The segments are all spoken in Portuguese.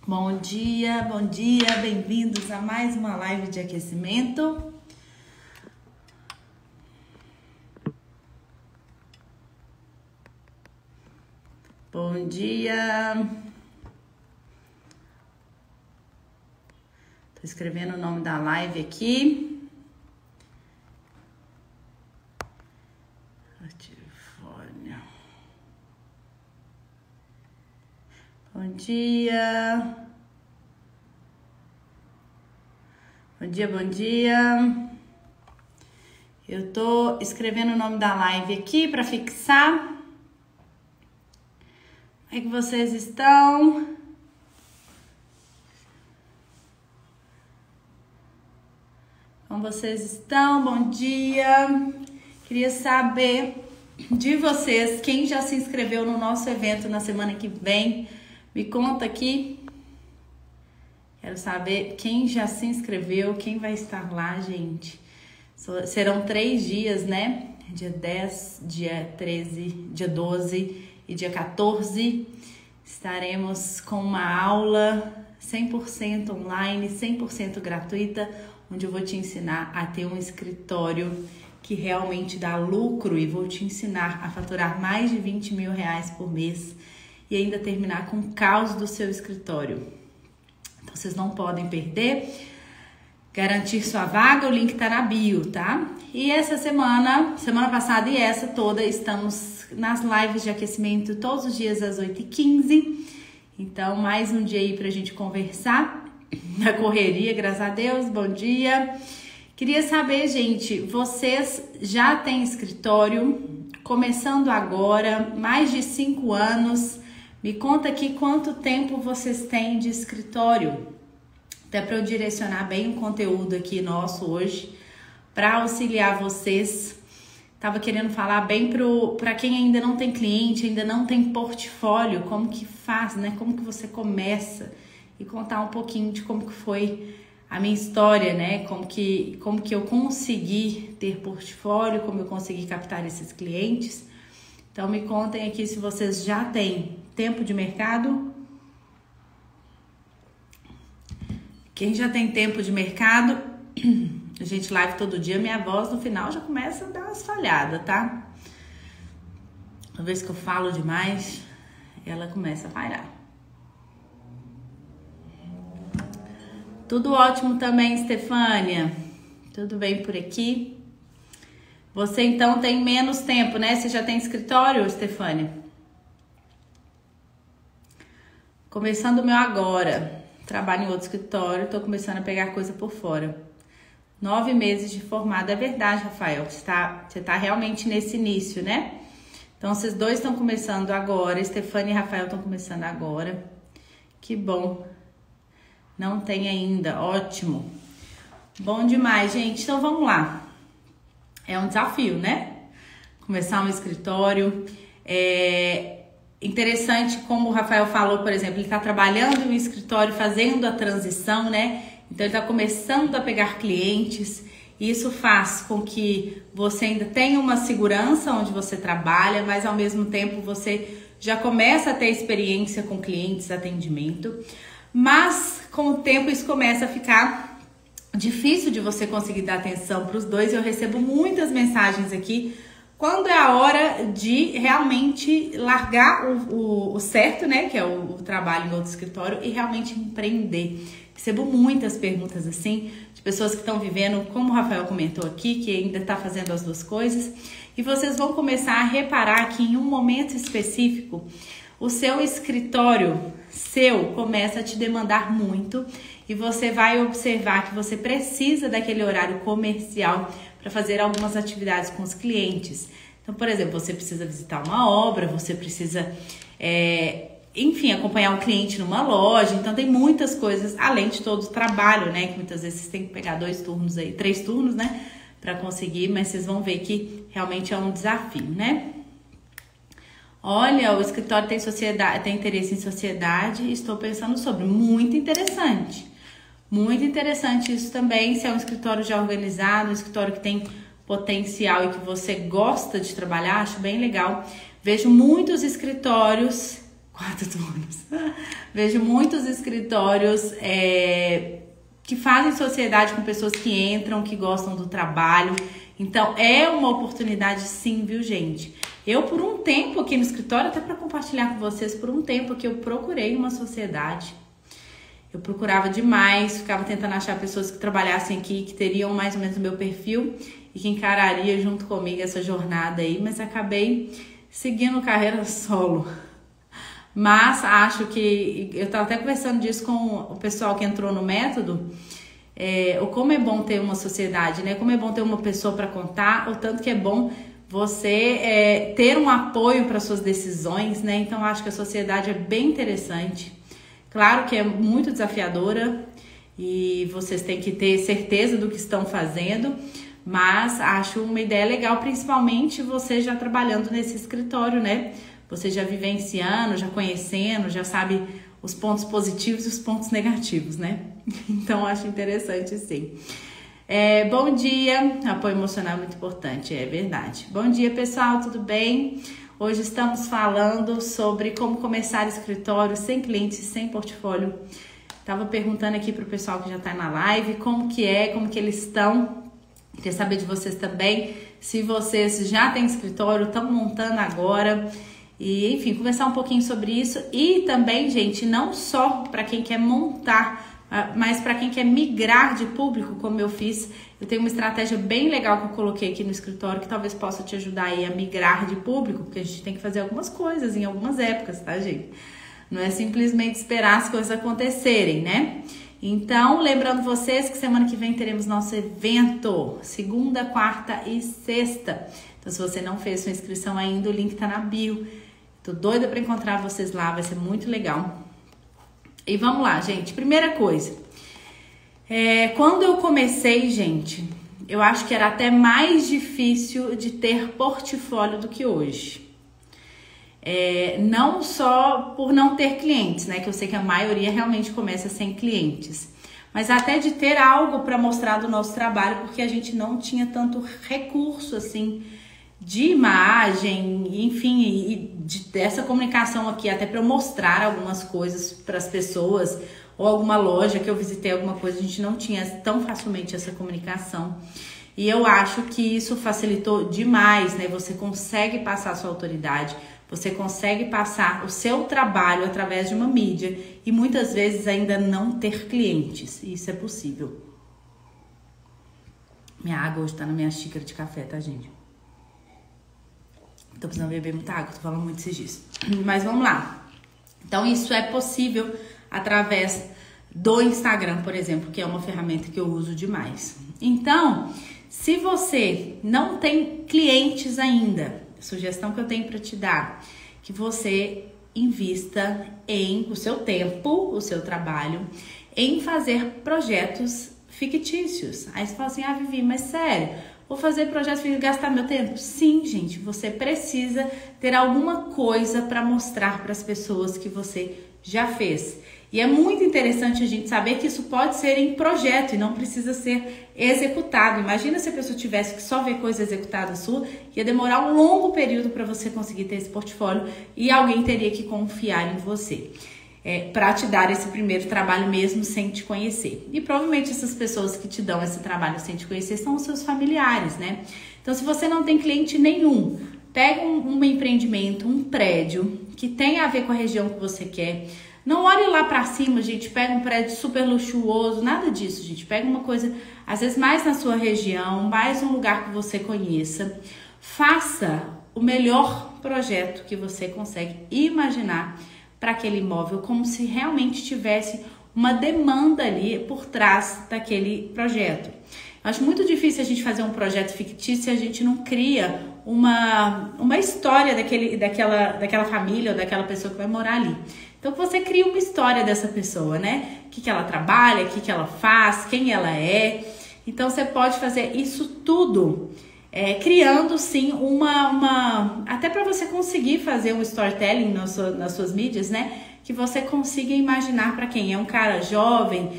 Bom dia, bem-vindos a mais uma live de aquecimento. Bom dia. Tô escrevendo o nome da live aqui. Bom dia. Bom dia. Eu tô escrevendo o nome da live aqui para fixar. Como é que vocês estão? Como vocês estão? Bom dia. Queria saber de vocês, quem já se inscreveu no nosso evento na semana que vem. Me conta aqui. Quero saber quem já se inscreveu, quem vai estar lá, gente. Serão 3 dias, né? Dia 10, dia 13, dia 12 e dia 14. Estaremos com uma aula 100% online, 100% gratuita, onde eu vou te ensinar a ter um escritório que realmente dá lucro e vou te ensinar a faturar mais de 20 mil reais por mês e ainda terminar com o caos do seu escritório. Então, vocês não podem perder. Garantir sua vaga, o link tá na bio, tá? E essa semana passada e essa toda, estamos nas lives de aquecimento todos os dias às 8h15. Então, mais um dia aí pra gente conversar. Na correria, graças a Deus. Bom dia. Queria saber, gente, vocês já têm escritório? Começando agora, mais de 5 anos. Me conta aqui quanto tempo vocês têm de escritório, até para eu direcionar bem o conteúdo aqui nosso hoje, para auxiliar vocês. Tava querendo falar bem para quem ainda não tem cliente, ainda não tem portfólio, como que faz, né? Como que você começa e contar um pouquinho de como que foi a minha história, né? Como que eu consegui ter portfólio, como eu consegui captar esses clientes. Então me contem aqui se vocês já têm tempo de mercado. Quem já tem tempo de mercado, gente, live todo dia, minha voz no final já começa a dar umas falhadas, tá? Uma vez que eu falo demais, ela começa a falhar. Tudo ótimo também, Stefânia. Tudo bem por aqui? Você então tem menos tempo, né? Você já tem escritório, Stefânia? Começando o meu agora. Trabalho em outro escritório, tô começando a pegar coisa por fora. 9 meses de formada, é verdade, Rafael. Você tá realmente nesse início, né? Então, vocês dois estão começando agora. Stefânia e Rafael estão começando agora. Que bom. Não tem ainda, ótimo. Bom demais, gente. Então, vamos lá. É um desafio, né? Começar um escritório. Interessante, como o Rafael falou, por exemplo, ele está trabalhando em um escritório, fazendo a transição, né? Então, ele está começando a pegar clientes. Isso faz com que você ainda tenha uma segurança onde você trabalha, mas ao mesmo tempo você já começa a ter experiência com clientes, atendimento. Mas, com o tempo, isso começa a ficar difícil de você conseguir dar atenção para os dois. Eu recebo muitas mensagens aqui quando é a hora de realmente largar o certo, né, que é o trabalho em outro escritório, e realmente empreender. Recebo muitas perguntas assim, de pessoas que estão vivendo, como o Rafael comentou aqui, que ainda está fazendo as duas coisas, e vocês vão começar a reparar que em um momento específico, o seu escritório começa a te demandar muito e você vai observar que você precisa daquele horário comercial para fazer algumas atividades com os clientes. Então, por exemplo, você precisa visitar uma obra, você precisa, enfim, acompanhar um cliente numa loja. Então, tem muitas coisas, além de todo o trabalho, né? Que muitas vezes você tem que pegar 2 turnos aí, 3 turnos, né? Para conseguir, mas vocês vão ver que realmente é um desafio, né? Olha, o escritório tem interesse em sociedade, estou pensando sobre. Muito interessante. Muito interessante isso também, se é um escritório já organizado, um escritório que tem potencial e que você gosta de trabalhar, acho bem legal. Vejo muitos escritórios, 4 turnos, Vejo muitos escritórios que fazem sociedade com pessoas que entram, que gostam do trabalho. Então, é uma oportunidade sim, viu, gente? Eu, por um tempo aqui no escritório, até para compartilhar com vocês, por um tempo que eu procurei uma sociedade. Eu procurava demais, ficava tentando achar pessoas que trabalhassem aqui, que teriam mais ou menos o meu perfil e que encarariam junto comigo essa jornada aí, mas acabei seguindo carreira solo. Mas acho que, eu estava até conversando disso com o pessoal que entrou no método, como é bom ter uma sociedade, né? Como é bom ter uma pessoa para contar, o tanto que é bom você ter um apoio para suas decisões, né? Então acho que a sociedade é bem interessante. Claro que é muito desafiadora e vocês têm que ter certeza do que estão fazendo, mas acho uma ideia legal, principalmente você já trabalhando nesse escritório, né? Você já vivenciando, já conhecendo, já sabe os pontos positivos e os pontos negativos, né? Então, acho interessante, sim. Bom dia, apoio emocional é muito importante, é verdade. Bom dia, pessoal, tudo bem? Hoje estamos falando sobre como começar escritório sem clientes, sem portfólio. Tava perguntando aqui pro pessoal que já tá na live como que eles estão. Queria saber de vocês também, se vocês já têm escritório, estão montando agora. E, enfim, conversar um pouquinho sobre isso. E também, gente, não só para quem quer montar, mas para quem quer migrar de público, como eu fiz. Eu tenho uma estratégia bem legal que eu coloquei aqui no escritório, que talvez possa te ajudar aí a migrar de público, porque a gente tem que fazer algumas coisas em algumas épocas, tá, gente? Não é simplesmente esperar as coisas acontecerem, né? Então, lembrando vocês que semana que vem teremos nosso evento, segunda, quarta e sexta. Então, se você não fez sua inscrição ainda, o link tá na bio. Tô doida para encontrar vocês lá, vai ser muito legal. E vamos lá, gente. Primeira coisa. Quando eu comecei, gente, eu acho que era até mais difícil de ter portfólio do que hoje. Não só por não ter clientes, né? Que eu sei que a maioria realmente começa sem clientes. Mas até de ter algo para mostrar do nosso trabalho, porque a gente não tinha tanto recurso, assim, de imagem, enfim, e dessa comunicação aqui, até para eu mostrar algumas coisas para as pessoas, ou alguma loja que eu visitei, alguma coisa, a gente não tinha tão facilmente essa comunicação. E eu acho que isso facilitou demais, né? Você consegue passar a sua autoridade, você consegue passar o seu trabalho através de uma mídia e muitas vezes ainda não ter clientes. Isso é possível. Minha água hoje tá na minha xícara de café, tá, gente? Tô precisando beber muita água, tô falando muito esses dias. Mas vamos lá. Então, isso é possível através do Instagram, por exemplo, que é uma ferramenta que eu uso demais. Então, se você não tem clientes ainda, a sugestão que eu tenho para te dar, que você invista em o seu tempo, o seu trabalho, em fazer projetos fictícios. Aí você fala assim, Vivi, mas sério, vou fazer projetos fictícios e gastar meu tempo? Sim, gente, você precisa ter alguma coisa para mostrar para as pessoas que você já fez. E é muito interessante a gente saber que isso pode ser em projeto e não precisa ser executado. Imagina se a pessoa tivesse que só ver coisa executada sua, ia demorar um longo período para você conseguir ter esse portfólio e alguém teria que confiar em você para te dar esse primeiro trabalho mesmo sem te conhecer. E provavelmente essas pessoas que te dão esse trabalho sem te conhecer são os seus familiares, né? Então, se você não tem cliente nenhum, pega um empreendimento, um prédio que tem a ver com a região que você quer. Não olhe lá pra cima, gente, pega um prédio super luxuoso, nada disso, gente. Pega uma coisa, às vezes, mais na sua região, mais um lugar que você conheça. Faça o melhor projeto que você consegue imaginar para aquele imóvel, como se realmente tivesse uma demanda ali por trás daquele projeto. Eu acho muito difícil a gente fazer um projeto fictício se a gente não cria uma história daquela família ou daquela pessoa que vai morar ali. Então você cria uma história dessa pessoa, né? O que ela trabalha, o que ela faz, quem ela é. Então você pode fazer isso tudo criando sim até para você conseguir fazer um storytelling nas suas mídias, né? Que você consiga imaginar para quem é um cara jovem,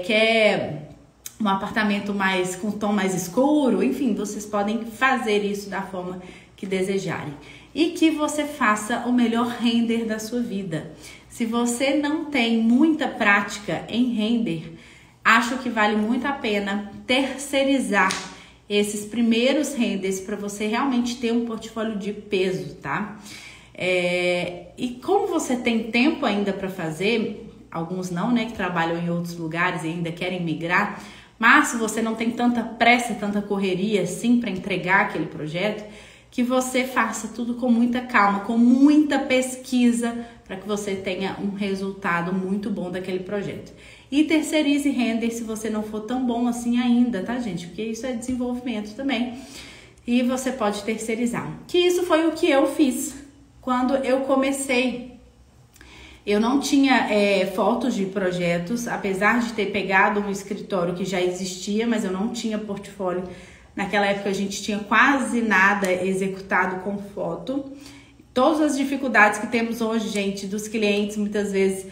quer um apartamento com tom mais escuro, enfim, vocês podem fazer isso da forma que desejarem. E que você faça o melhor render da sua vida. Se você não tem muita prática em render, acho que vale muito a pena terceirizar esses primeiros renders para você realmente ter um portfólio de peso, tá? E como você tem tempo ainda para fazer, alguns não, né, que trabalham em outros lugares e ainda querem migrar, mas se você não tem tanta pressa, tanta correria assim para entregar aquele projeto, que você faça tudo com muita calma, com muita pesquisa, para que você tenha um resultado muito bom daquele projeto. E terceirize render se você não for tão bom assim ainda, tá, gente? Porque isso é desenvolvimento também. E você pode terceirizar. Que isso foi o que eu fiz quando eu comecei. Eu não tinha fotos de projetos, apesar de ter pegado um escritório que já existia, mas eu não tinha portfólio. Naquela época a gente tinha quase nada executado com foto. Todas as dificuldades que temos hoje, gente, dos clientes, muitas vezes,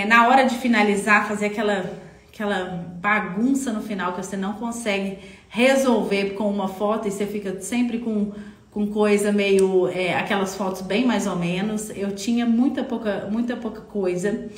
na hora de finalizar, fazer aquela bagunça no final que você não consegue resolver com uma foto e você fica sempre com coisa meio, aquelas fotos bem mais ou menos. Eu tinha muita pouca coisa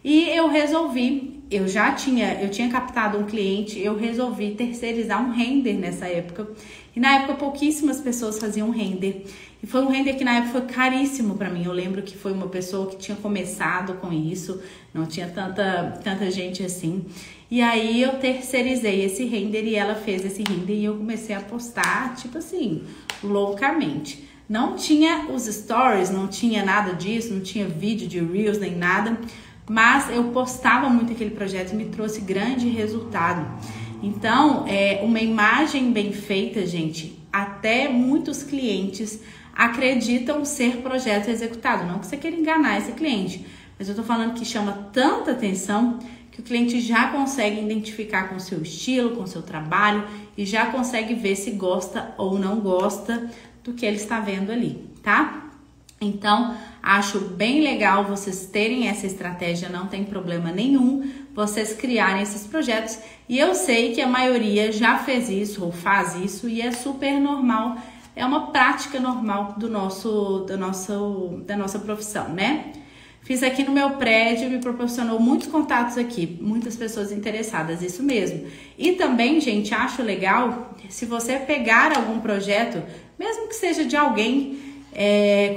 e eu resolvi, eu tinha captado um cliente, eu resolvi terceirizar um render nessa época. E na época pouquíssimas pessoas faziam render. E foi um render que na época foi caríssimo para mim. Eu lembro que foi uma pessoa que tinha começado com isso, não tinha tanta gente assim. E aí eu terceirizei esse render e ela fez esse render e eu comecei a postar, tipo assim, loucamente. Não tinha os stories, não tinha nada disso, não tinha vídeo de Reels nem nada, mas eu postava muito aquele projeto e me trouxe grande resultado. Então, uma imagem bem feita, gente, até muitos clientes acreditam ser projeto executado. Não que você queira enganar esse cliente, mas eu tô falando que chama tanta atenção que o cliente já consegue identificar com o seu estilo, com o seu trabalho e já consegue ver se gosta ou não gosta do que ele está vendo ali, tá? Então, acho bem legal vocês terem essa estratégia, não tem problema nenhum vocês criarem esses projetos. E eu sei que a maioria já fez isso ou faz isso e é super normal, é uma prática normal da nossa profissão, né? Fiz aqui no meu prédio, me proporcionou muitos contatos aqui, muitas pessoas interessadas, isso mesmo. E também, gente, acho legal se você pegar algum projeto, mesmo que seja de alguém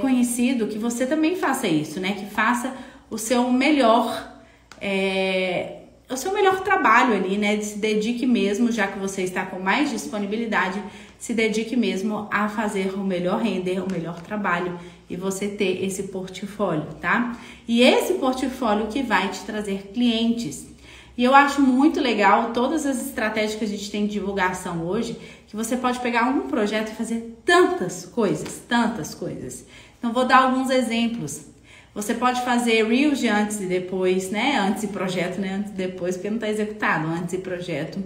conhecido, que você também faça isso, né? Que faça o seu melhor trabalho ali, né? Se dedique mesmo, já que você está com mais disponibilidade, se dedique mesmo a fazer o melhor render, o melhor trabalho e você ter esse portfólio, tá? E esse portfólio que vai te trazer clientes. E eu acho muito legal todas as estratégias que a gente tem de divulgação hoje, que você pode pegar um projeto e fazer tantas coisas. Então, vou dar alguns exemplos. Você pode fazer Reels de antes e depois, né? Antes e projeto, né? Antes e depois, porque não está executado, antes e projeto.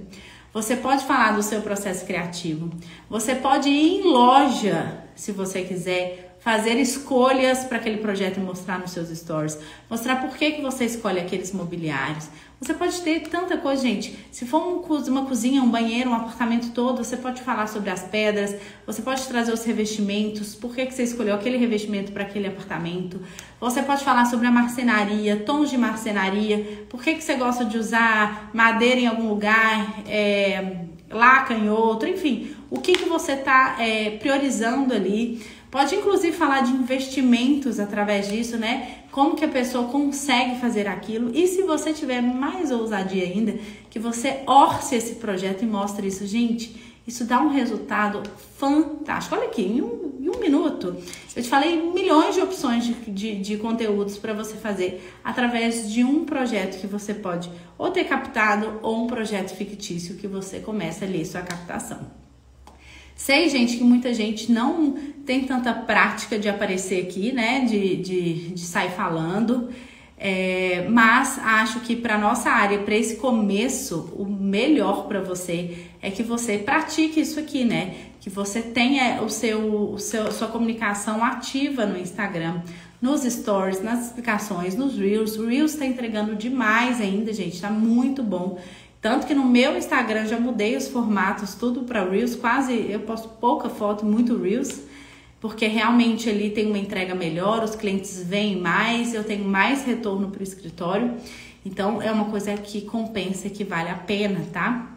Você pode falar do seu processo criativo. Você pode ir em loja, se você quiser, fazer escolhas para aquele projeto e mostrar nos seus stories. Mostrar por que você escolhe aqueles mobiliários. Você pode ter tanta coisa, gente. Se for uma cozinha, um banheiro, um apartamento todo, você pode falar sobre as pedras, você pode trazer os revestimentos, por que você escolheu aquele revestimento para aquele apartamento. Você pode falar sobre a marcenaria, tons de marcenaria, por que você gosta de usar madeira em algum lugar, laca em outro, enfim. O que você está priorizando ali. Pode inclusive falar de investimentos através disso, né? Como que a pessoa consegue fazer aquilo. E se você tiver mais ousadia ainda, que você orce esse projeto e mostre isso. Gente, isso dá um resultado fantástico. Olha aqui, em um minuto, eu te falei milhões de opções de conteúdos para você fazer através de um projeto que você pode ou ter captado ou um projeto fictício que você começa ali sua captação. Sei, gente, que muita gente não tem tanta prática de aparecer aqui, né, de sair falando, mas acho que para nossa área, para esse começo, o melhor para você é que você pratique isso aqui, né, que você tenha sua comunicação ativa no Instagram, nos stories, nas explicações, nos Reels. O Reels está entregando demais ainda, gente, tá muito bom. Tanto que no meu Instagram já mudei os formatos, tudo para Reels, eu posto pouca foto, muito Reels, porque realmente ali tem uma entrega melhor, os clientes vêm mais, eu tenho mais retorno para o escritório. Então, é uma coisa que compensa, que vale a pena, tá?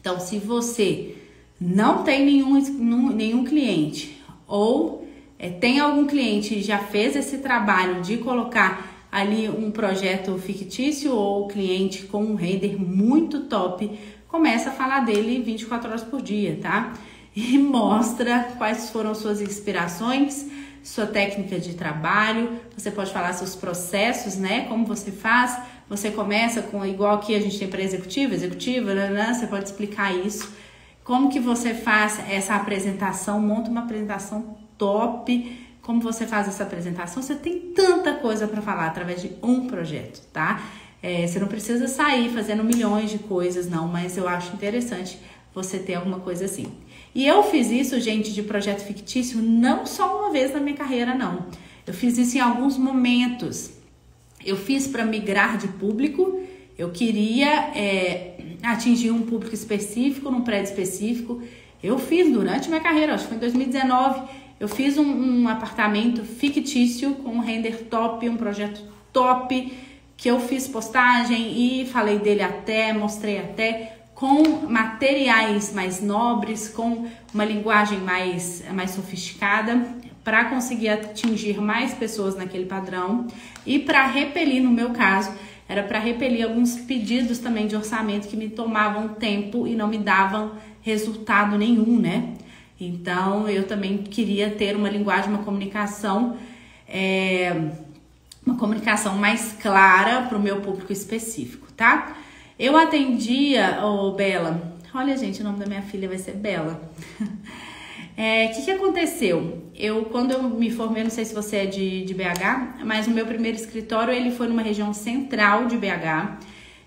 Então, se você não tem nenhum cliente ou tem algum cliente que já fez esse trabalho de colocar ali um projeto fictício ou cliente com um render muito top, começa a falar dele 24 horas por dia, tá? E mostra quais foram suas inspirações, sua técnica de trabalho. Você pode falar seus processos, né? Como você faz. Você começa com, igual aqui a gente tem para executiva, né? Você pode explicar isso. Como que você faz essa apresentação, monta uma apresentação top. Como você faz essa apresentação? Você tem tanta coisa para falar através de um projeto, tá? Você não precisa sair fazendo milhões de coisas, não, mas eu acho interessante você ter alguma coisa assim. E eu fiz isso, gente, de projeto fictício, não só uma vez na minha carreira, não. Eu fiz isso em alguns momentos. Eu fiz para migrar de público, eu queria atingir um público específico, num prédio específico. Eu fiz durante minha carreira, acho que foi em 2019, eu fiz um apartamento fictício com um render top, um projeto top, que eu fiz postagem e falei dele mostrei até, com materiais mais nobres, com uma linguagem mais sofisticada, para conseguir atingir mais pessoas naquele padrão e para repelir, no meu caso, era para repelir alguns pedidos também de orçamento que me tomavam tempo e não me davam resultado nenhum, né? Então, eu também queria ter uma linguagem, uma comunicação mais clara para o meu público específico, tá? Eu atendia, Bela, olha gente, o nome da minha filha vai ser Bela. Que aconteceu? Quando eu me formei, não sei se você é de BH, mas o meu primeiro escritório, ele foi numa região central de BH,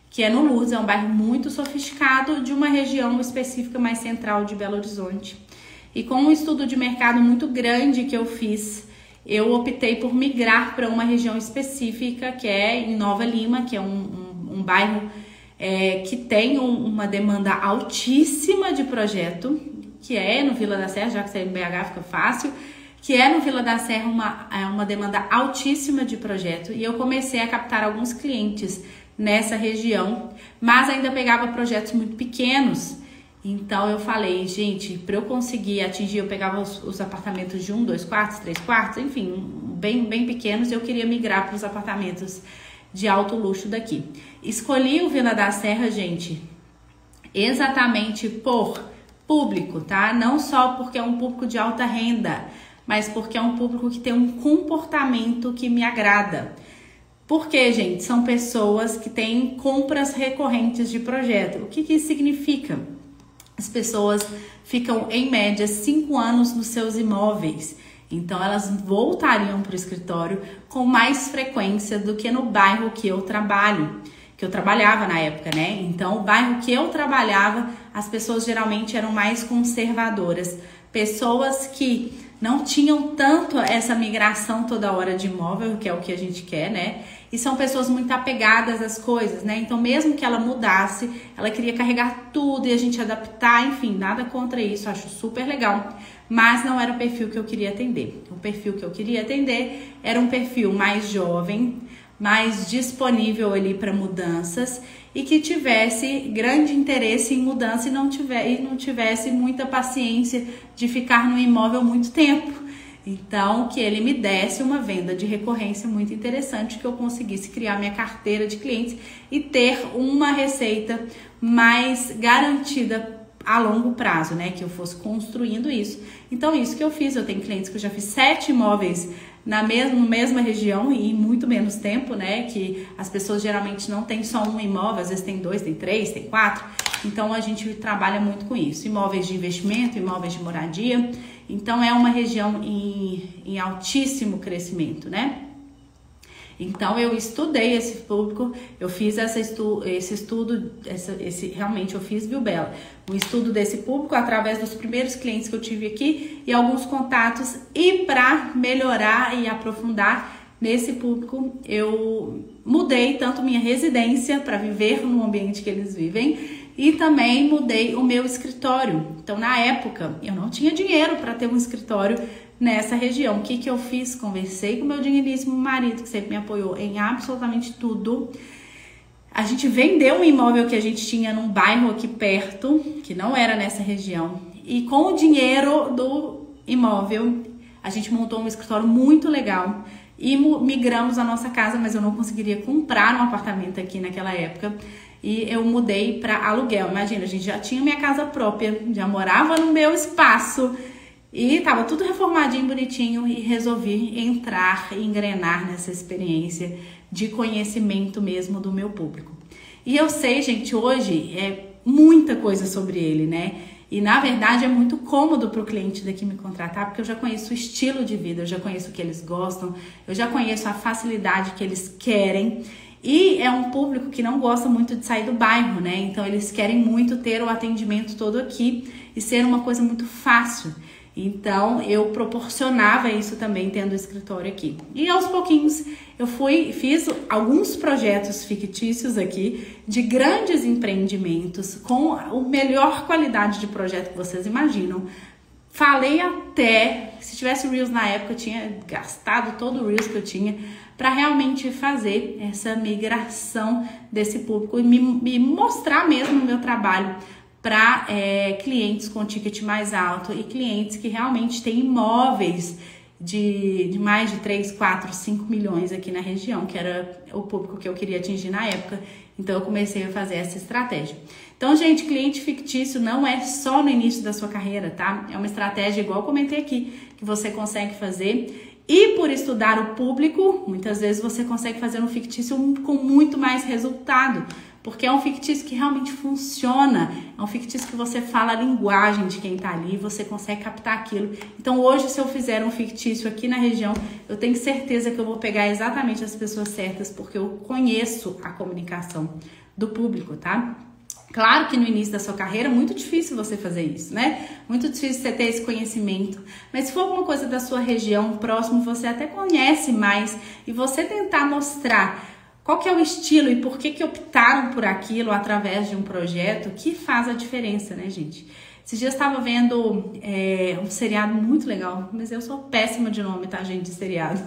que é no Lourdes, é um bairro muito sofisticado de uma região específica mais central de Belo Horizonte. E com um estudo de mercado muito grande que eu fiz, eu optei por migrar para uma região específica, que é em Nova Lima, que é um bairro que tem uma demanda altíssima de projeto, que é no Vila da Serra, já que você é em BH fica fácil, que é no Vila da Serra uma demanda altíssima de projeto. E eu comecei a captar alguns clientes nessa região, mas ainda pegava projetos muito pequenos. Então eu falei, gente, para eu conseguir atingir, eu pegava os apartamentos de 1, 2 quartos, 3 quartos, enfim, bem pequenos, eu queria migrar para os apartamentos de alto luxo daqui. Escolhi o Vila da Serra, gente, exatamente por público, tá? Não só porque é um público de alta renda, mas porque é um público que tem um comportamento que me agrada. Porque, gente, são pessoas que têm compras recorrentes de projeto. O que isso significa? As pessoas ficam, em média, 5 anos nos seus imóveis. Então, elas voltariam para o escritório com mais frequência do que no bairro que eu trabalhava na época, né? Então, o bairro que eu trabalhava, as pessoas geralmente eram mais conservadoras. Pessoas que não tinham tanto essa migração toda hora de imóvel, que é o que a gente quer, né? E são pessoas muito apegadas às coisas, né? Então, mesmo que ela mudasse, ela queria carregar tudo e a gente adaptar, enfim, nada contra isso, acho super legal. Mas não era o perfil que eu queria atender. O perfil que eu queria atender era um perfil mais jovem, mais disponível ali para mudanças e que tivesse grande interesse em mudança e não tivesse muita paciência de ficar no imóvel muito tempo. Então, que ele me desse uma venda de recorrência muito interessante, que eu conseguisse criar minha carteira de clientes e ter uma receita mais garantida a longo prazo, né? Que eu fosse construindo isso. Então, isso que eu fiz. Eu tenho clientes que eu já fiz 7 imóveis na mesma região e em muito menos tempo, né? Que as pessoas geralmente não têm só um imóvel, às vezes tem 2, tem 3, tem 4. Então, a gente trabalha muito com isso. Imóveis de investimento, imóveis de moradia. Então, é uma região em altíssimo crescimento, né? Então, eu estudei esse público, eu fiz realmente eu fiz, viu, Bela? Um estudo desse público através dos primeiros clientes que eu tive aqui e alguns contatos. E para melhorar e aprofundar nesse público, eu mudei tanto minha residência para viver no ambiente que eles vivem e também mudei o meu escritório. Então, na época, eu não tinha dinheiro para ter um escritório nessa região. O que que eu fiz? Conversei com meu digníssimo marido, que sempre me apoiou em absolutamente tudo. A gente vendeu um imóvel que a gente tinha num bairro aqui perto, que não era nessa região. E com o dinheiro do imóvel, a gente montou um escritório muito legal. E migramos a nossa casa, mas eu não conseguiria comprar um apartamento aqui naquela época. E eu mudei para aluguel. Imagina, a gente já tinha minha casa própria, já morava no meu espaço. E tava tudo reformadinho, bonitinho. E resolvi entrar e engrenar nessa experiência de conhecimento mesmo do meu público. E eu sei, gente, hoje é muita coisa sobre ele, né? E na verdade é muito cômodo para o cliente daqui me contratar, porque eu já conheço o estilo de vida, eu já conheço o que eles gostam, eu já conheço a facilidade que eles querem. E é um público que não gosta muito de sair do bairro, né? Então eles querem muito ter o atendimento todo aqui e ser uma coisa muito fácil. Então eu proporcionava isso também tendo o escritório aqui. E aos pouquinhos eu fiz alguns projetos fictícios aqui de grandes empreendimentos com a melhor qualidade de projeto que vocês imaginam. Falei até, se tivesse Reels na época, eu tinha gastado todo o Reels que eu tinha para realmente fazer essa migração desse público e me mostrar mesmo o meu trabalho para clientes com ticket mais alto e clientes que realmente têm imóveis de mais de 3, 4, 5 milhões aqui na região, que era o público que eu queria atingir na época. Então eu comecei a fazer essa estratégia. Então, gente, cliente fictício não é só no início da sua carreira, tá? É uma estratégia, igual eu comentei aqui, que você consegue fazer. E por estudar o público, muitas vezes você consegue fazer um fictício com muito mais resultado. Porque é um fictício que realmente funciona, é um fictício que você fala a linguagem de quem tá ali, você consegue captar aquilo. Então hoje, se eu fizer um fictício aqui na região, eu tenho certeza que eu vou pegar exatamente as pessoas certas, porque eu conheço a comunicação do público, tá? Claro que no início da sua carreira é muito difícil você fazer isso, né? Muito difícil você ter esse conhecimento. Mas se for alguma coisa da sua região, próximo, você até conhece mais e você tentar mostrar qual que é o estilo e por que optaram por aquilo através de um projeto que faz a diferença, né, gente? Esses dias eu estava vendo um seriado muito legal, mas eu sou péssima de nome, tá, gente, de seriado.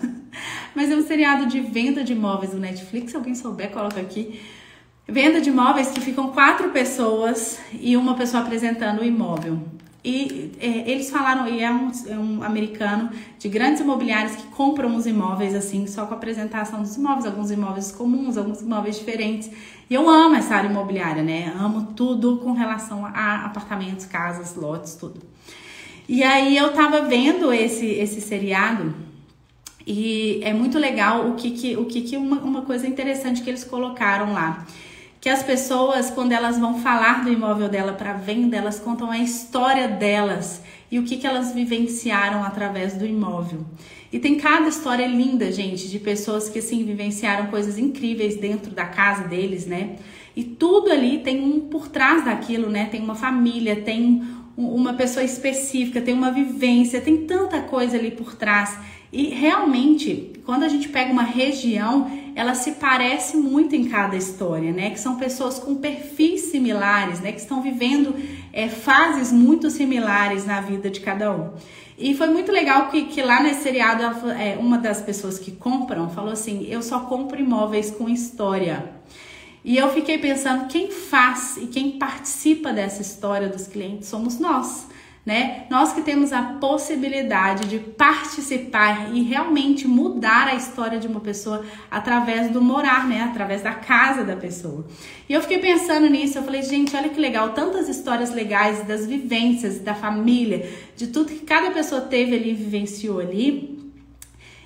Mas é um seriado de venda de imóveis do Netflix, se alguém souber, coloca aqui. Venda de imóveis que ficam 4 pessoas e uma pessoa apresentando o imóvel. E eles falaram, e é um americano de grandes imobiliários que compram os imóveis assim, só com a apresentação dos imóveis, alguns imóveis comuns, alguns imóveis diferentes. E eu amo essa área imobiliária, né? Amo tudo com relação a apartamentos, casas, lotes, tudo. E aí eu tava vendo esse seriado e é muito legal uma coisa interessante que eles colocaram lá. Que as pessoas, quando elas vão falar do imóvel dela para venda, elas contam a história delas e o que elas vivenciaram através do imóvel. E tem cada história linda, gente, de pessoas que, assim, vivenciaram coisas incríveis dentro da casa deles, né? E tudo ali tem um por trás daquilo, né? Tem uma família, tem uma pessoa específica, tem uma vivência, tem tanta coisa ali por trás. E realmente, quando a gente pega uma região, ela se parece muito em cada história, né? Que são pessoas com perfis similares, né? Que estão vivendo fases muito similares na vida de cada um. E foi muito legal que lá nesse seriado, uma das pessoas que compram falou assim, eu só compro imóveis com história. E eu fiquei pensando, quem faz e quem participa dessa história dos clientes somos nós. Né? Nós que temos a possibilidade de participar e realmente mudar a história de uma pessoa através do morar, né? Através da casa da pessoa. E eu fiquei pensando nisso, eu falei, gente, olha que legal, tantas histórias legais das vivências, da família, de tudo que cada pessoa teve ali, vivenciou ali.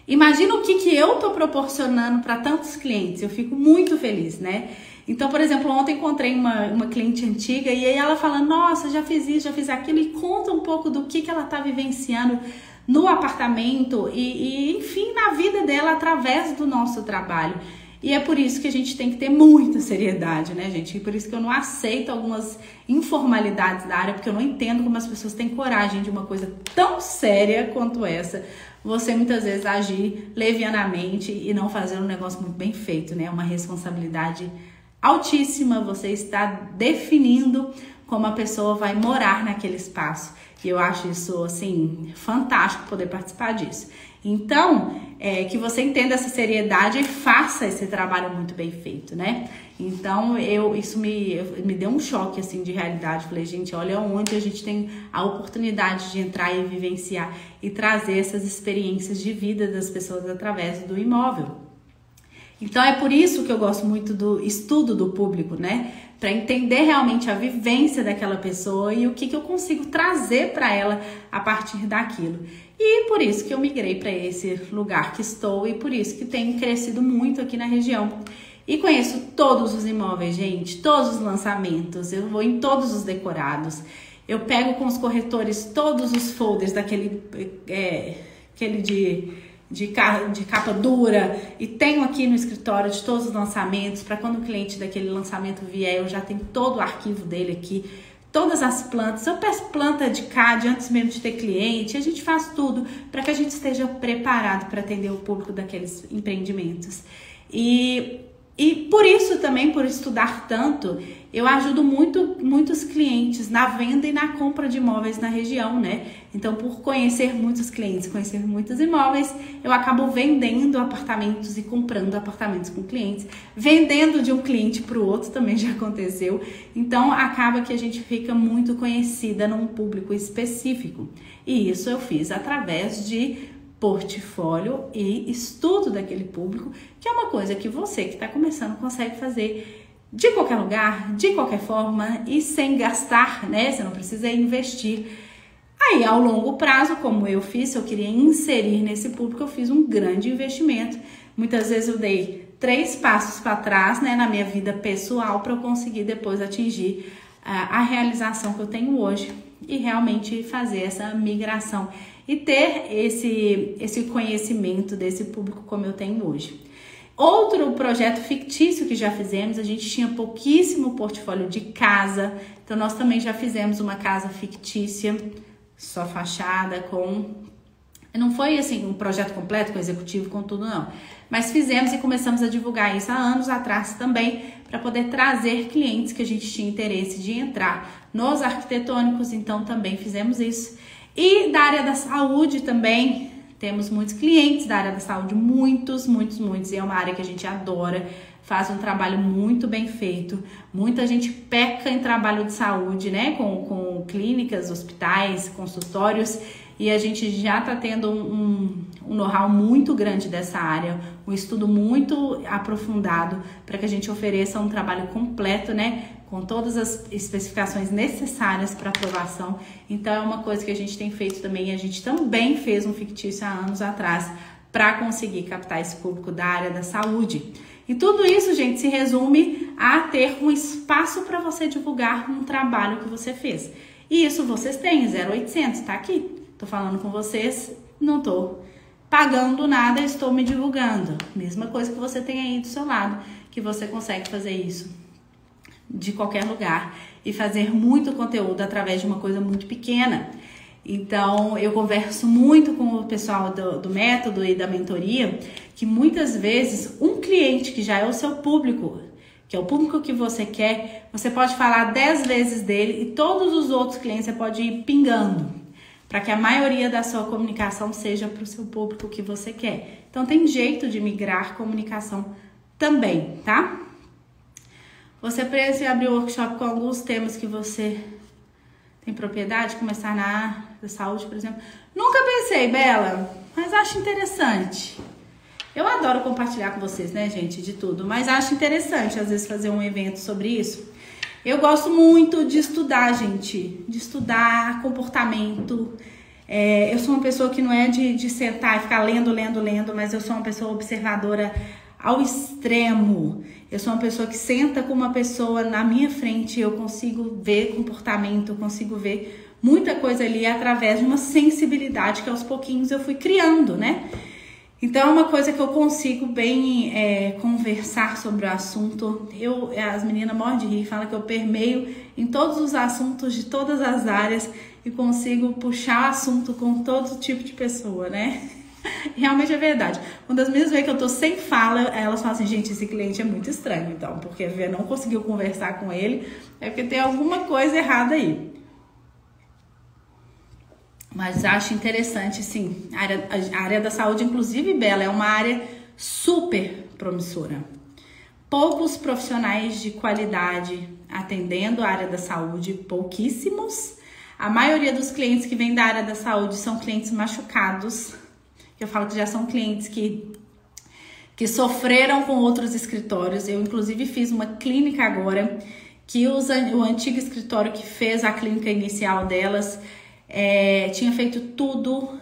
Imagina o que eu tô proporcionando para tantos clientes, eu fico muito feliz, né? Então, por exemplo, ontem encontrei uma cliente antiga e aí ela fala, nossa, já fiz isso, já fiz aquilo, e conta um pouco do que ela tá vivenciando no apartamento e enfim, na vida dela através do nosso trabalho. E é por isso que a gente tem que ter muita seriedade, né, gente? E por isso que eu não aceito algumas informalidades da área, porque eu não entendo como as pessoas têm coragem de uma coisa tão séria quanto essa. Você muitas vezes agir levianamente e não fazer um negócio muito bem feito, né? Uma responsabilidade altíssima, você está definindo como a pessoa vai morar naquele espaço. E eu acho isso, assim, fantástico poder participar disso. Então, que você entenda essa seriedade e faça esse trabalho muito bem feito, né? Então, isso me deu um choque, assim, de realidade. Falei, gente, olha onde a gente tem a oportunidade de entrar e vivenciar e trazer essas experiências de vida das pessoas através do imóvel. Então, é por isso que eu gosto muito do estudo do público, né? Para entender realmente a vivência daquela pessoa e o que eu consigo trazer para ela a partir daquilo. E por isso que eu migrei para esse lugar que estou e por isso que tenho crescido muito aqui na região. E conheço todos os imóveis, gente, todos os lançamentos, eu vou em todos os decorados. Eu pego com os corretores todos os folders daquele de capa dura e tenho aqui no escritório de todos os lançamentos para quando o cliente daquele lançamento vier, eu já tenho todo o arquivo dele aqui, todas as plantas, eu peço planta de CAD antes mesmo de ter cliente, a gente faz tudo para que a gente esteja preparado para atender o público daqueles empreendimentos. E por isso também, por estudar tanto, eu ajudo muitos clientes na venda e na compra de imóveis na região, né? Então, por conhecer muitos clientes, conhecer muitos imóveis, eu acabo vendendo apartamentos e comprando apartamentos com clientes. Vendendo de um cliente para o outro também já aconteceu. Então, acaba que a gente fica muito conhecida num público específico. E isso eu fiz através de portfólio e estudo daquele público, que é uma coisa que você que está começando consegue fazer de qualquer lugar, de qualquer forma e sem gastar, né? Você não precisa investir. Aí, ao longo prazo, como eu fiz, se eu queria inserir nesse público, eu fiz um grande investimento. Muitas vezes eu dei 3 passos para trás, né, na minha vida pessoal para eu conseguir depois atingir a realização que eu tenho hoje e realmente fazer essa migração e ter esse conhecimento desse público como eu tenho hoje. Outro projeto fictício que já fizemos, a gente tinha pouquíssimo portfólio de casa, então nós também já fizemos uma casa fictícia, só fachada, não foi assim um projeto completo com executivo, com tudo não, mas fizemos e começamos a divulgar isso há anos atrás também, para poder trazer clientes que a gente tinha interesse de entrar nos arquitetônicos, então também fizemos isso. E da área da saúde também, temos muitos clientes da área da saúde, muitos, e é uma área que a gente adora, faz um trabalho muito bem feito. Muita gente peca em trabalho de saúde, né, com clínicas, hospitais, consultórios, e a gente já está tendo um know-how muito grande dessa área, um estudo muito aprofundado para que a gente ofereça um trabalho completo, né, com todas as especificações necessárias para aprovação. Então é uma coisa que a gente tem feito também, a gente também fez um fictício há anos atrás para conseguir captar esse público da área da saúde. E tudo isso, gente, se resume a ter um espaço para você divulgar um trabalho que você fez. E isso vocês têm, 0800, tá aqui. Tô falando com vocês, não tô pagando nada, estou me divulgando. Mesma coisa que você tem aí do seu lado, que você consegue fazer isso de qualquer lugar e fazer muito conteúdo através de uma coisa muito pequena. Então, eu converso muito com o pessoal do método e da mentoria, que muitas vezes um cliente que já é o seu público, que é o público que você quer, você pode falar 10 vezes dele e todos os outros clientes você pode ir pingando, para que a maioria da sua comunicação seja para o seu público que você quer. Então, tem jeito de migrar comunicação também, tá? Você precisa abrir o workshop com alguns temas que você tem propriedade, começar na área da saúde, por exemplo. Nunca pensei, Bela, mas acho interessante. Eu adoro compartilhar com vocês, né, gente, de tudo, mas acho interessante, às vezes, fazer um evento sobre isso. Eu gosto muito de estudar, gente, de estudar comportamento. Eu sou uma pessoa que não é de sentar e ficar lendo, mas eu sou uma pessoa observadora ao extremo. Eu sou uma pessoa que senta com uma pessoa na minha frente, eu consigo ver comportamento, eu consigo ver muita coisa ali através de uma sensibilidade que aos pouquinhos eu fui criando, né? Então é uma coisa que eu consigo bem conversar sobre o assunto. As meninas morrem de rir, falam que eu permeio em todos os assuntos de todas as áreas e consigo puxar assunto com todo tipo de pessoa, né? Realmente é verdade. Quando as meninas veem que eu tô sem fala, elas falam assim, gente, esse cliente é muito estranho, então, porque a Vê não conseguiu conversar com ele, é porque tem alguma coisa errada aí. Mas acho interessante, sim, a área da saúde, inclusive, Bela, é uma área super promissora. Poucos profissionais de qualidade atendendo a área da saúde, pouquíssimos. A maioria dos clientes que vêm da área da saúde são clientes machucados. Eu falo que já são clientes que sofreram com outros escritórios. Eu, inclusive, fiz uma clínica agora que o antigo escritório que fez a clínica inicial delas tinha feito tudo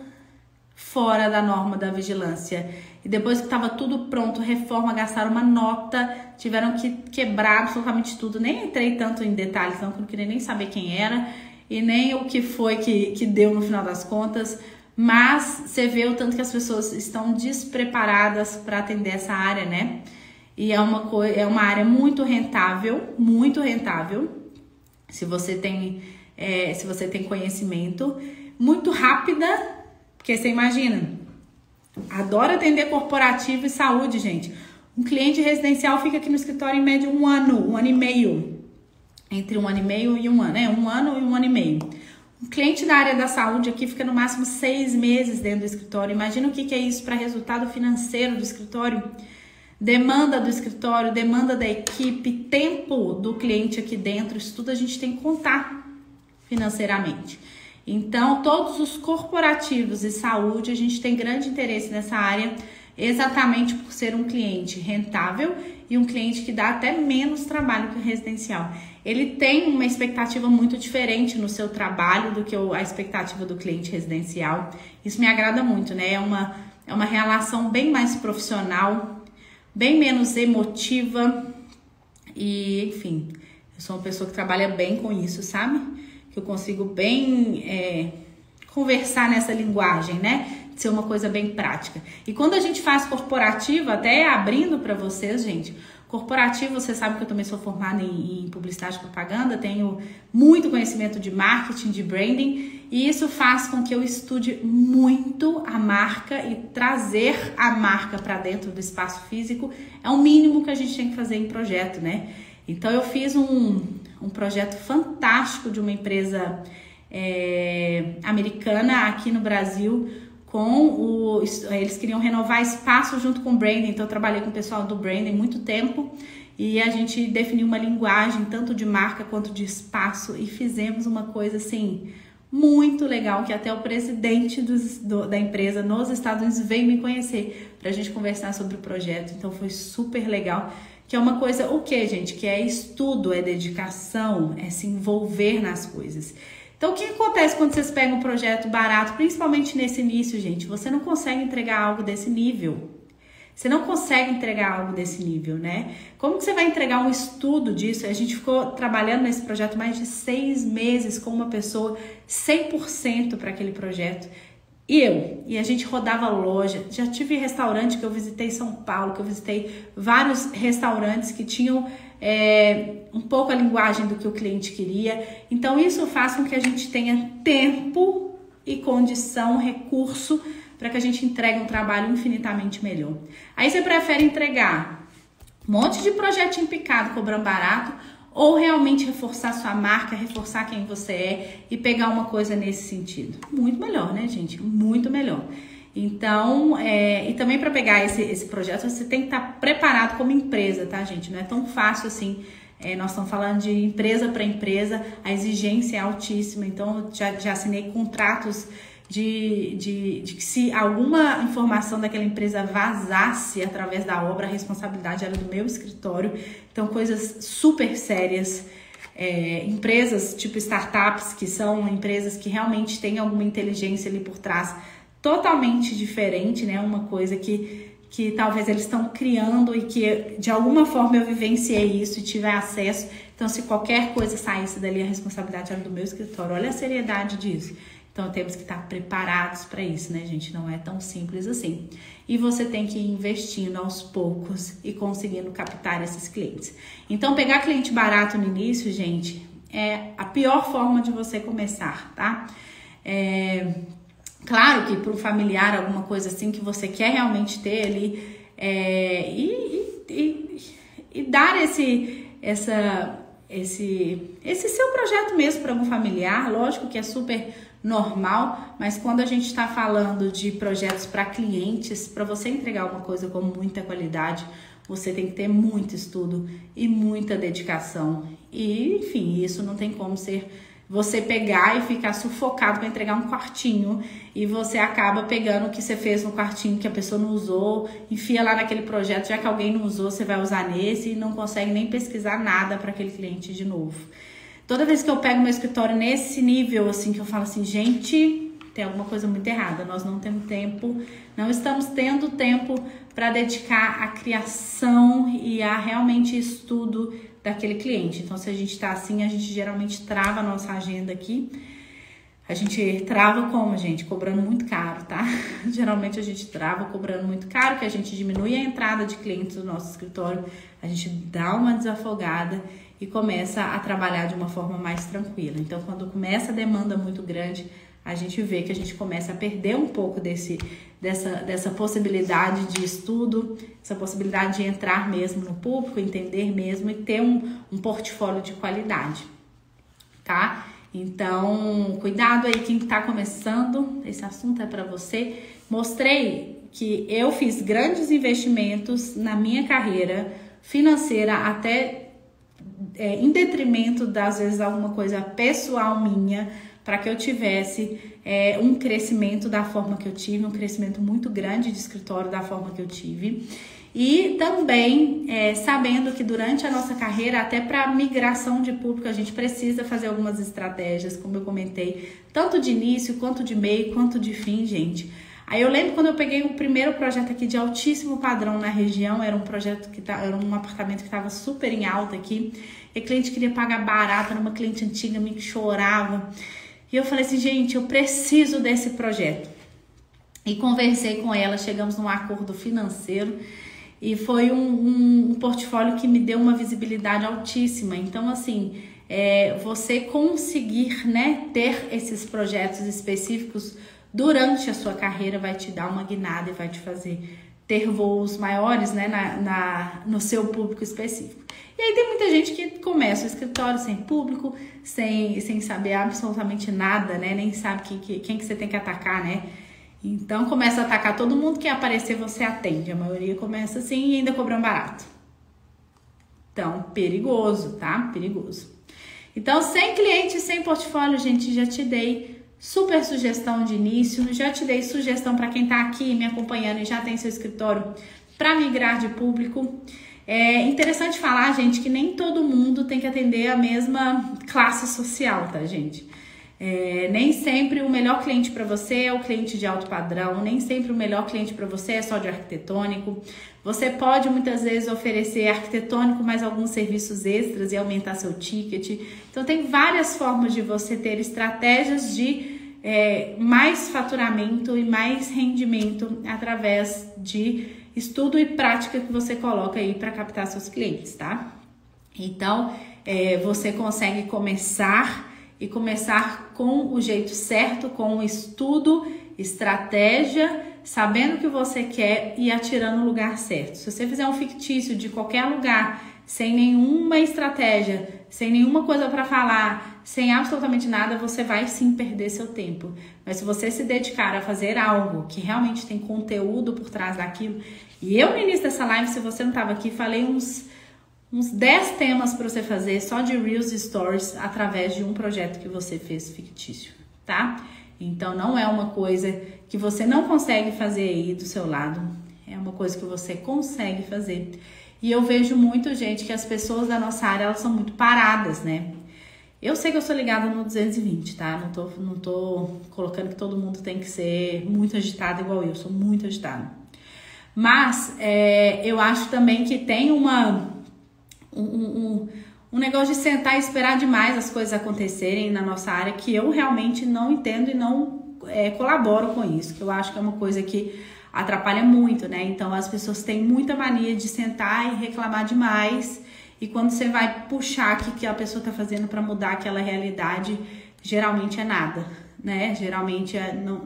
fora da norma da vigilância. E depois que estava tudo pronto, reforma, gastaram uma nota, tiveram que quebrar absolutamente tudo. Nem entrei tanto em detalhes, não, porque eu não queria nem saber quem era e nem o que foi que deu no final das contas. Mas você vê o tanto que as pessoas estão despreparadas para atender essa área, né? E é uma área muito rentável, se você tem conhecimento, muito rápida, porque você imagina, adoro atender corporativo e saúde, gente. Um cliente residencial fica aqui no escritório em média um ano e meio, entre 1 ano e meio e 1 ano, né? 1 ano e 1 ano e meio. Um cliente da área da saúde aqui fica no máximo 6 meses dentro do escritório. Imagina o que é isso para resultado financeiro do escritório, demanda do escritório, demanda da equipe, tempo do cliente aqui dentro. Isso tudo a gente tem que contar financeiramente. Então, todos os corporativos e saúde, a gente tem grande interesse nessa área, exatamente por ser um cliente rentável e um cliente que dá até menos trabalho que o residencial. Ele tem uma expectativa muito diferente no seu trabalho do que a expectativa do cliente residencial. Isso me agrada muito, né? É uma relação bem mais profissional, bem menos emotiva e, enfim, eu sou uma pessoa que trabalha bem com isso, sabe? Que eu consigo bem conversar nessa linguagem, né? De ser uma coisa bem prática. E quando a gente faz corporativo, até abrindo para vocês, gente, corporativo, você sabe que eu também sou formada em publicidade e propaganda, tenho muito conhecimento de marketing, de branding, e isso faz com que eu estude muito a marca e trazer a marca para dentro do espaço físico é o mínimo que a gente tem que fazer em projeto, né? Então eu fiz um projeto fantástico de uma empresa americana aqui no Brasil, eles queriam renovar espaço junto com o branding, então eu trabalhei com o pessoal do branding muito tempo e a gente definiu uma linguagem tanto de marca quanto de espaço e fizemos uma coisa assim muito legal, que até o presidente da empresa nos Estados Unidos veio me conhecer pra gente conversar sobre o projeto, então foi super legal. Que é uma coisa, o que, gente? Que é estudo, é dedicação, é se envolver nas coisas. Então, o que acontece quando vocês pegam um projeto barato, principalmente nesse início, gente? Você não consegue entregar algo desse nível. Você não consegue entregar algo desse nível, né? Como que você vai entregar um estudo disso? A gente ficou trabalhando nesse projeto mais de 6 meses com uma pessoa 100% para aquele projeto. E a gente rodava loja, já tive restaurante que eu visitei em São Paulo, que eu visitei vários restaurantes que tinham um pouco a linguagem do que o cliente queria. Então isso faz com que a gente tenha tempo e condição, recurso, para que a gente entregue um trabalho infinitamente melhor. Aí você prefere entregar um monte de projetinho picado, cobrando barato, ou realmente reforçar sua marca, reforçar quem você é e pegar uma coisa nesse sentido. Muito melhor, né, gente? Muito melhor. Então, e também para pegar esse projeto, você tem que estar preparado como empresa, tá, gente? Não é tão fácil assim. Nós estamos falando de empresa para empresa, a exigência é altíssima. Então, já assinei contratos de que se alguma informação daquela empresa vazasse através da obra, a responsabilidade era do meu escritório. Então, coisas super sérias. Empresas tipo startups, que são empresas que realmente têm alguma inteligência ali por trás, totalmente diferente, né? Uma coisa que talvez eles estão criando e que de alguma forma eu vivenciei isso e tive acesso. Então, se qualquer coisa saísse dali, a responsabilidade era do meu escritório. Olha a seriedade disso. Então, temos que estar preparados para isso, né, gente? Não é tão simples assim. E você tem que ir investindo aos poucos e conseguindo captar esses clientes. Então, pegar cliente barato no início, gente, é a pior forma de você começar, tá? Claro que para um familiar, alguma coisa assim que você quer realmente ter ali, e dar esse seu projeto mesmo para algum familiar, lógico que é super normal, mas quando a gente está falando de projetos para clientes, para você entregar alguma coisa com muita qualidade, você tem que ter muito estudo e muita dedicação. E, enfim, isso não tem como ser você pegar e ficar sufocado para entregar um quartinho e você acaba pegando o que você fez no quartinho que a pessoa não usou, enfia lá naquele projeto, já que alguém não usou, você vai usar nesse e não consegue nem pesquisar nada para aquele cliente de novo. Toda vez que eu pego meu escritório nesse nível, assim, que eu falo assim, gente, tem alguma coisa muito errada, nós não temos tempo, não estamos tendo tempo para dedicar à criação e a realmente estudo daquele cliente. Então, se a gente tá assim, a gente geralmente trava a nossa agenda aqui. A gente trava como, gente? Cobrando muito caro, tá? Geralmente a gente trava cobrando muito caro, que a gente diminui a entrada de clientes do nosso escritório, a gente dá uma desafogada e começa a trabalhar de uma forma mais tranquila. Então, quando começa a demanda muito grande, a gente vê que a gente começa a perder um pouco dessa possibilidade de estudo, essa possibilidade de entrar mesmo no público, entender mesmo e ter um portfólio de qualidade, tá? Então, cuidado aí quem tá começando, esse assunto é para você. Mostrei que eu fiz grandes investimentos na minha carreira financeira, até em detrimento das vezes alguma coisa pessoal minha, para que eu tivesse um crescimento da forma que eu tive, um crescimento muito grande de escritório da forma que eu tive. E também sabendo que durante a nossa carreira, até para migração de público, a gente precisa fazer algumas estratégias, como eu comentei, tanto de início, quanto de meio, quanto de fim, gente. Aí eu lembro quando eu peguei o primeiro projeto aqui de altíssimo padrão na região, era um projeto era um apartamento que estava super em alta aqui, e a cliente queria pagar barato, era uma cliente antiga, me chorava. E eu falei assim, gente, eu preciso desse projeto. E conversei com ela, chegamos num acordo financeiro e foi um portfólio que me deu uma visibilidade altíssima. Então, assim, você conseguir, né, ter esses projetos específicos durante a sua carreira vai te dar uma guinada e vai te fazer ter voos maiores, né, no seu público específico. E aí tem muita gente que começa o escritório sem público, sem saber absolutamente nada, né, nem sabe quem que você tem que atacar, né. Então começa a atacar todo mundo que aparecer, você atende. A maioria começa assim e ainda cobrando barato. Então, perigoso, tá? Perigoso. Então, sem cliente, sem portfólio, gente, já te dei super sugestão de início, já te dei sugestão para quem tá aqui me acompanhando e já tem seu escritório para migrar de público. É interessante falar, gente, que nem todo mundo tem que atender a mesma classe social, tá, gente? Nem sempre o melhor cliente para você é o cliente de alto padrão, nem sempre o melhor cliente para você é só de arquitetônico. Você pode muitas vezes oferecer arquitetônico mais alguns serviços extras e aumentar seu ticket. Então tem várias formas de você ter estratégias de mais faturamento e mais rendimento através de estudo e prática que você coloca aí para captar seus clientes, tá? Então você consegue começar com o jeito certo, com o estudo, estratégia, sabendo o que você quer e atirando no lugar certo. Se você fizer um fictício de qualquer lugar, sem nenhuma estratégia, sem nenhuma coisa para falar, sem absolutamente nada, você vai sim perder seu tempo. Mas se você se dedicar a fazer algo que realmente tem conteúdo por trás daquilo, e eu no início dessa live, se você não estava aqui, falei uns 10 temas para você fazer só de Reels e Stories através de um projeto que você fez fictício, tá? Então não é uma coisa que você não consegue fazer aí do seu lado, é uma coisa que você consegue fazer. E eu vejo muito, gente, que as pessoas da nossa área, elas são muito paradas, né? Eu sei que eu sou ligada no 220, tá? Não tô colocando que todo mundo tem que ser muito agitado igual eu sou muito agitada. Mas eu acho também que tem um negócio de sentar e esperar demais as coisas acontecerem na nossa área, que eu realmente não entendo e não colaboro com isso, que eu acho que é uma coisa que atrapalha muito, né? Então as pessoas têm muita mania de sentar e reclamar demais, e quando você vai puxar o que a pessoa tá fazendo para mudar aquela realidade, geralmente é nada. né? Geralmente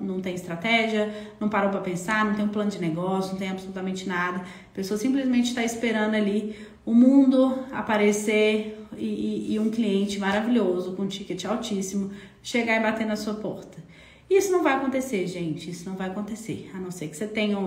não tem estratégia, não parou para pensar, não tem um plano de negócio, não tem absolutamente nada. A pessoa simplesmente está esperando ali o mundo aparecer e um cliente maravilhoso, com um ticket altíssimo, chegar e bater na sua porta. Isso não vai acontecer, gente, isso não vai acontecer. A não ser que você tenha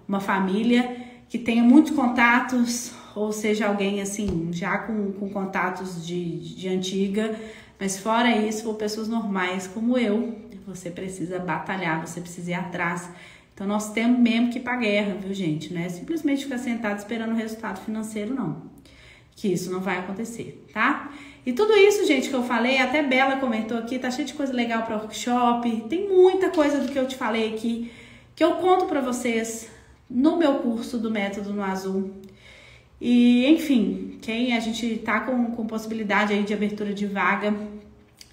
uma família que tenha muitos contatos, ou seja, alguém assim, já com contatos de antiga. Mas fora isso, for pessoas normais como eu, você precisa batalhar, você precisa ir atrás. Então nós temos mesmo que ir pra guerra, viu, gente? Não é simplesmente ficar sentado esperando o resultado financeiro, não. Que isso não vai acontecer, tá? E tudo isso, gente, que eu falei, até Bela comentou aqui, tá cheio de coisa legal para workshop. Tem muita coisa do que eu te falei aqui, que eu conto pra vocês no meu curso do Método no Azul. E, enfim, a gente tá com possibilidade aí de abertura de vaga.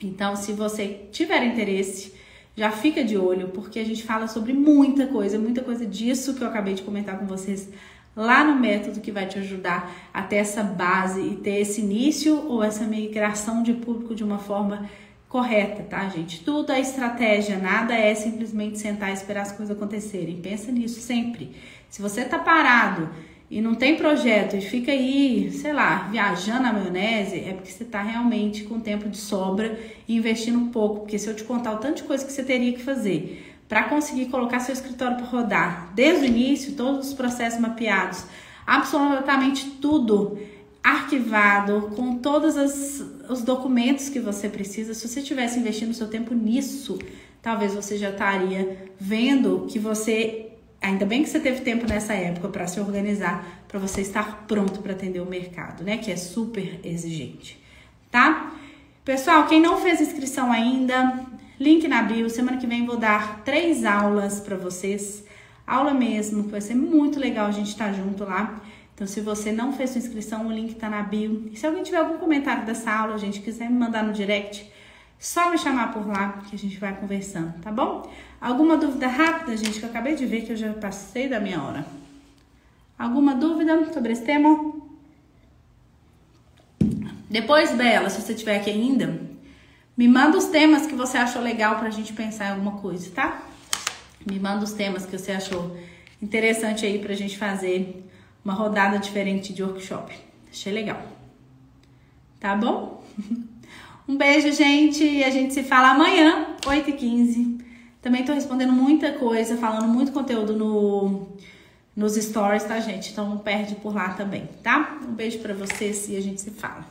Então, se você tiver interesse, já fica de olho, porque a gente fala sobre muita coisa disso que eu acabei de comentar com vocês lá no método, que vai te ajudar a ter essa base e ter esse início ou essa migração de público de uma forma correta, tá, gente? Tudo é estratégia, nada é simplesmente sentar e esperar as coisas acontecerem. Pensa nisso sempre. Se você tá parado e não tem projeto e fica aí, sei lá, viajando na maionese, é porque você tá realmente com tempo de sobra e investindo um pouco. Porque se eu te contar o tanto de coisa que você teria que fazer para conseguir colocar seu escritório para rodar desde o início, todos os processos mapeados, absolutamente tudo arquivado, com todos os documentos que você precisa. Se você tivesse investindo seu tempo nisso, talvez você já estaria vendo que você... Ainda bem que você teve tempo nessa época para se organizar, para você estar pronto para atender o mercado, né? Que é super exigente, tá? Pessoal, quem não fez inscrição ainda, link na bio. Semana que vem vou dar 3 aulas para vocês. Aula mesmo, que vai ser muito legal a gente estar junto lá. Então, se você não fez sua inscrição, o link tá na bio. E se alguém tiver algum comentário dessa aula, gente, quiser me mandar no direct, só me chamar por lá que a gente vai conversando, tá bom? Alguma dúvida rápida, gente, que eu acabei de ver que eu já passei da minha hora. Alguma dúvida sobre esse tema? Depois, Bela, se você tiver aqui ainda, me manda os temas que você achou legal pra gente pensar em alguma coisa, tá? Me manda os temas que você achou interessante aí pra gente fazer uma rodada diferente de workshop. Achei legal. Tá bom? Um beijo, gente, e a gente se fala amanhã, 8h15. Também tô respondendo muita coisa, falando muito conteúdo nos stories, tá, gente? Então não perde por lá também, tá? Um beijo pra vocês e a gente se fala.